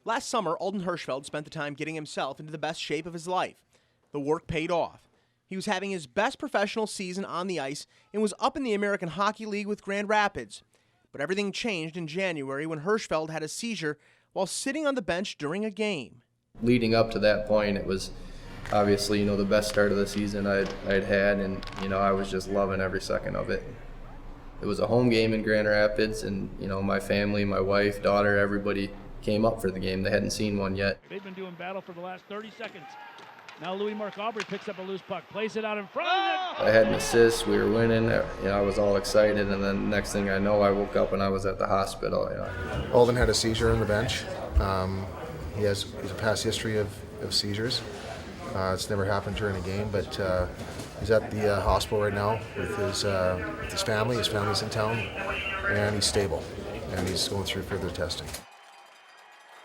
Last summer, Alden Hirschfeld spent the time getting himself into the best shape of his life. The work paid off. He was having his best professional season on the ice and was up in the American Hockey League with Grand Rapids. But everything changed in January when Hirschfeld had a seizure while sitting on the bench during a game. Leading up to that point, it was obviously, the best start of the season I'd had, and, I was just loving every second of it. It was a home game in Grand Rapids, and, my family, my wife, daughter, everybody came up for the game. They hadn't seen one yet. They've been doing battle for the last 30 seconds. Now Louis-Marc Aubry picks up a loose puck, plays it out in front of him. I had an assist, we were winning, I was all excited, and then next thing I know, I woke up and I was at the hospital. Alden had a seizure on the bench. He has a past history of seizures. It's never happened during a game, but he's at the hospital right now with his family. His family's in town, and he's stable, and he's going through further testing.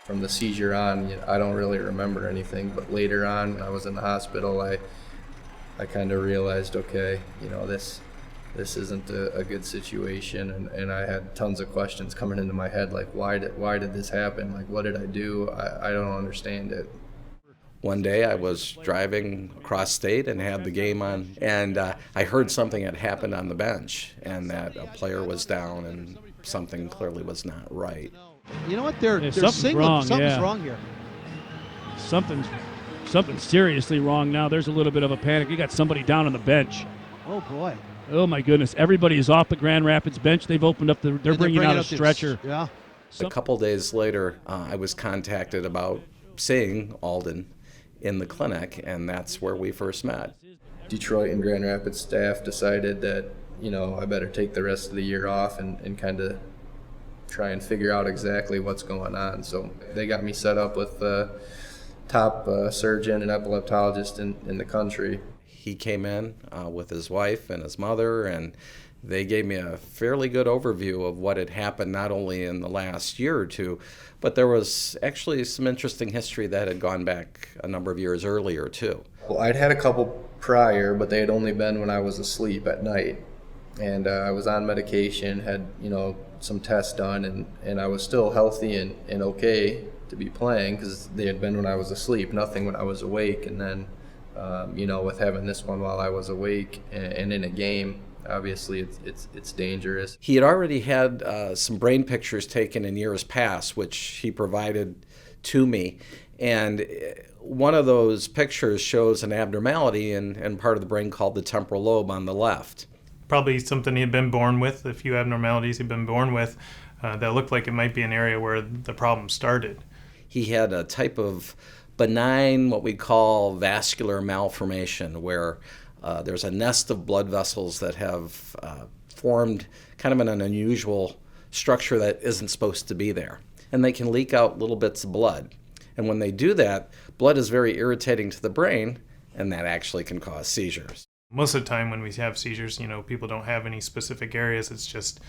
From the seizure on, I don't really remember anything, but later on, when I was in the hospital, I kind of realized, okay, this isn't a good situation, and I had tons of questions coming into my head, like why did this happen? Like, what did I do? I don't understand it. One day I was driving across state and had the game on, and I heard something had happened on the bench, and that a player was down and something clearly was not right. You know what? They're something's wrong. Something's wrong here. Something's seriously wrong now. There's a little bit of a panic. You got somebody down on the bench. Oh, boy. Oh, my goodness. Everybody is off the Grand Rapids bench. They've opened up they're bringing out a stretcher. Yeah. A couple days later, I was contacted about seeing Alden in the clinic, and that's where we first met. Detroit and Grand Rapids staff decided that, I better take the rest of the year off and kind of try and figure out exactly what's going on. So they got me set up with the top surgeon and epileptologist in the country. He came in with his wife and his mother, and they gave me a fairly good overview of what had happened not only in the last year or two, but there was actually some interesting history that had gone back a number of years earlier too. Well, I'd had a couple prior, but they had only been when I was asleep at night. And I was on medication, had, some tests done, and I was still healthy and okay to be playing because they had been when I was asleep, nothing when I was awake. And then, with having this one while I was awake and in a game, obviously it's dangerous. He had already had some brain pictures taken in years past, which he provided to me. And one of those pictures shows an abnormality in part of the brain called the temporal lobe on the left. Probably something he had been born with, a few abnormalities he'd been born with that looked like it might be an area where the problem started. He had a type of benign, what we call vascular malformation, where there's a nest of blood vessels that have formed kind of an unusual structure that isn't supposed to be there. And they can leak out little bits of blood. And when they do that, blood is very irritating to the brain, and that actually can cause seizures. Most of the time when we have seizures, people don't have any specific areas. It's just,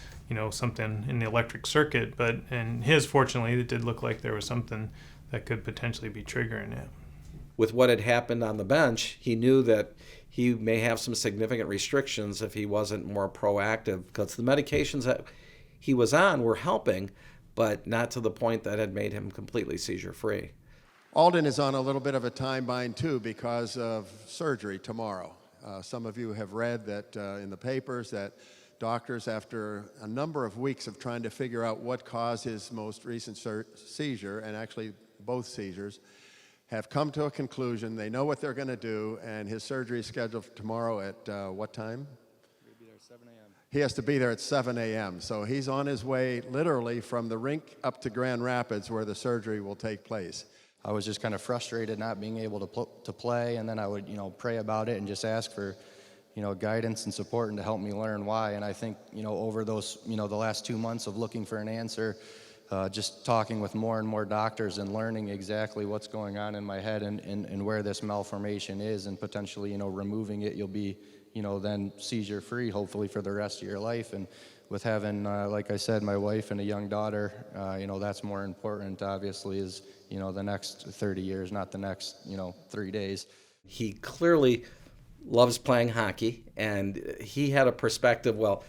something in the electric circuit. But in his, fortunately, it did look like there was something that could potentially be triggering it. With what had happened on the bench, he knew that he may have some significant restrictions if he wasn't more proactive, because the medications that he was on were helping, but not to the point that had made him completely seizure-free. Alden is on a little bit of a time bind, too, because of surgery tomorrow. Some of you have read that in the papers that doctors, after a number of weeks of trying to figure out what caused his most recent seizure, and actually both seizures, have come to a conclusion. They know what they're going to do, and his surgery is scheduled for tomorrow at what time? He'll be there at 7 a.m. He has to be there at 7 a.m. So he's on his way literally from the rink up to Grand Rapids where the surgery will take place. I was just kind of frustrated not being able to play, and then I would, pray about it and just ask for, guidance and support and to help me learn why. And I think, over those, the last 2 months of looking for an answer, just talking with more and more doctors and learning exactly what's going on in my head and where this malformation is, and potentially, removing it, you'll be, then seizure-free, hopefully for the rest of your life. And with having, like I said, my wife and a young daughter, that's more important, obviously, is, the next 30 years, not the next, 3 days. He clearly loves playing hockey, and he had a perspective, well,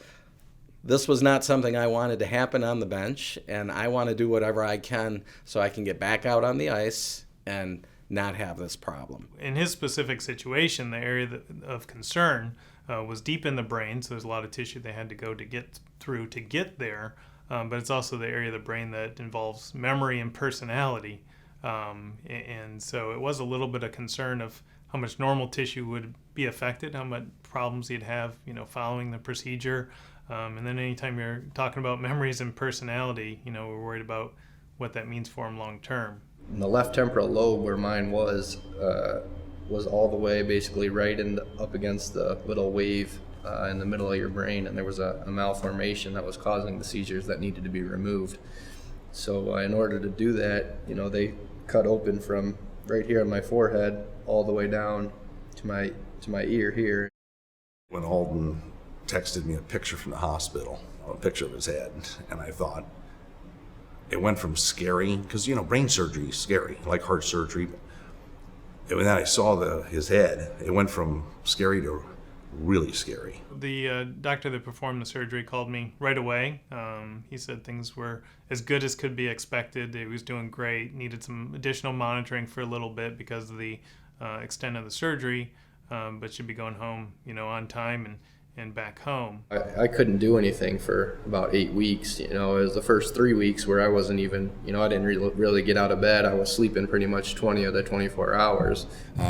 This was not something I wanted to happen on the bench, and I want to do whatever I can so I can get back out on the ice and not have this problem. In his specific situation, the area of concern was deep in the brain, so there's a lot of tissue they had to go to get through to get there, but it's also the area of the brain that involves memory and personality. And so it was a little bit of concern of how much normal tissue would be affected, how much problems he'd have, following the procedure. And then anytime you're talking about memories and personality, we're worried about what that means for him long term. And the left temporal lobe, where mine was all the way basically right up against the little wave in the middle of your brain, and there was a malformation that was causing the seizures that needed to be removed. So in order to do that, they cut open from right here on my forehead all the way down to my ear here. When Alden texted me a picture from the hospital, a picture of his head, and I thought, it went from scary, because brain surgery is scary, like heart surgery. And then I saw his head, it went from scary to really scary. The doctor that performed the surgery called me right away. He said things were as good as could be expected. He was doing great, needed some additional monitoring for a little bit because of the extent of the surgery, but should be going home, on time and back home. I couldn't do anything for about 8 weeks. It was the first 3 weeks where I wasn't even, I didn't really get out of bed. I was sleeping pretty much 20 of the 24 hours.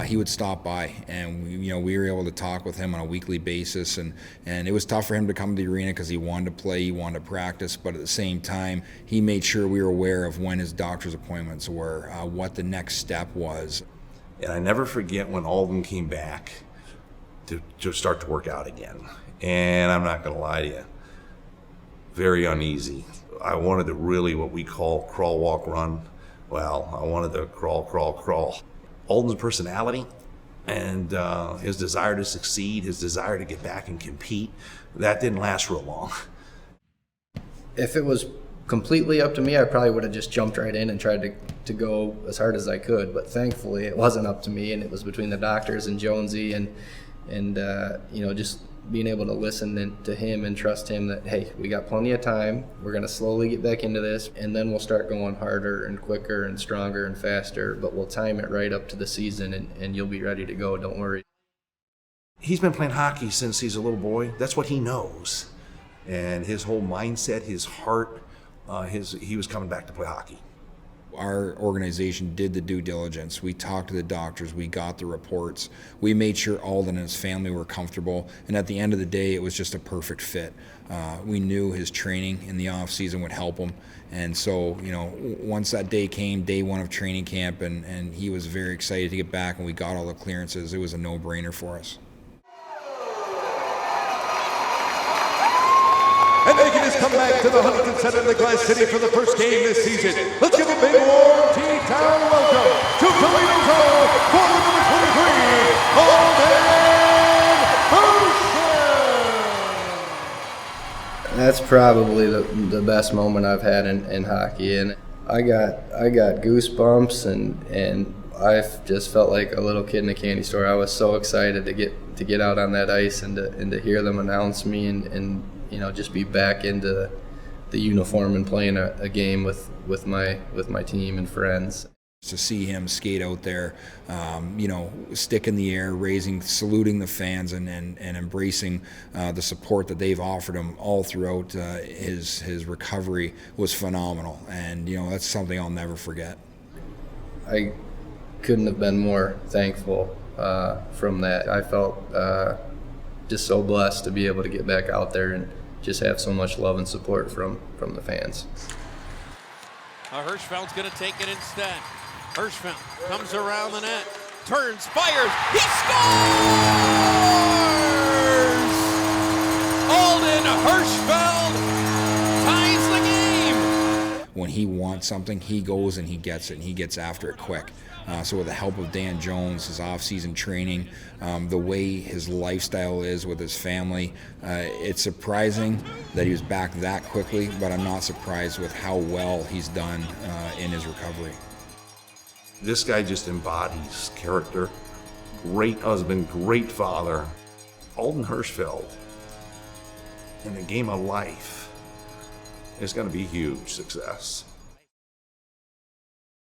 He would stop by, and we were able to talk with him on a weekly basis, and it was tough for him to come to the arena because he wanted to play, he wanted to practice, but at the same time, he made sure we were aware of when his doctor's appointments were, what the next step was. And I never forget when Alden came back to start to work out again. And I'm not going to lie to you, very uneasy. I wanted to really what we call crawl, walk, run. Well, I wanted to crawl, crawl, crawl. Alden's personality and his desire to succeed, his desire to get back and compete, that didn't last real long. If it was completely up to me, I probably would have just jumped right in and tried to go as hard as I could. But thankfully, it wasn't up to me, and it was between the doctors and Jonesy and just being able to listen to him and trust him that, hey, we got plenty of time. We're going to slowly get back into this, and then we'll start going harder and quicker and stronger and faster, but we'll time it right up to the season, and you'll be ready to go. Don't worry. He's been playing hockey since he's a little boy. That's what he knows. And his whole mindset, his heart, he was coming back to play hockey. Our organization did the due diligence. We talked to the doctors, we got the reports, we made sure Alden and his family were comfortable, and at the end of the day, it was just a perfect fit. We knew his training in the off season would help him, and so once that day came, day one of training camp, and he was very excited to get back, and we got all the clearances. It was a no-brainer for us. And making his comeback to the Huntington Center in the Glass City for the first game this season. Let's give a big warm T-Town welcome to Toledo's own forward number 23, Alden Hirschfeld. That's probably the best moment I've had in hockey, and I got goosebumps, and I just felt like a little kid in a candy store. I was so excited to get out on that ice and to hear them announce me and just be back into the uniform and playing a game with my team and friends. To see him skate out there, stick in the air, saluting the fans, and embracing the support that they've offered him all throughout his recovery was phenomenal, and that's something I'll never forget. I couldn't have been more thankful from that. I felt just so blessed to be able to get back out there and just have so much love and support from the fans. Hirschfeld's going to take it instead. Hirschfeld comes around the net, turns, fires, he scores! Alden Hirschfeld ties the game! When he wants something, he goes and he gets it, and he gets after it quick. So with the help of Dan Jones, his off-season training, the way his lifestyle is with his family, it's surprising that he was back that quickly, but I'm not surprised with how well he's done in his recovery. This guy just embodies character. Great husband, great father. Alden Hirschfeld in the game of life is going to be huge success.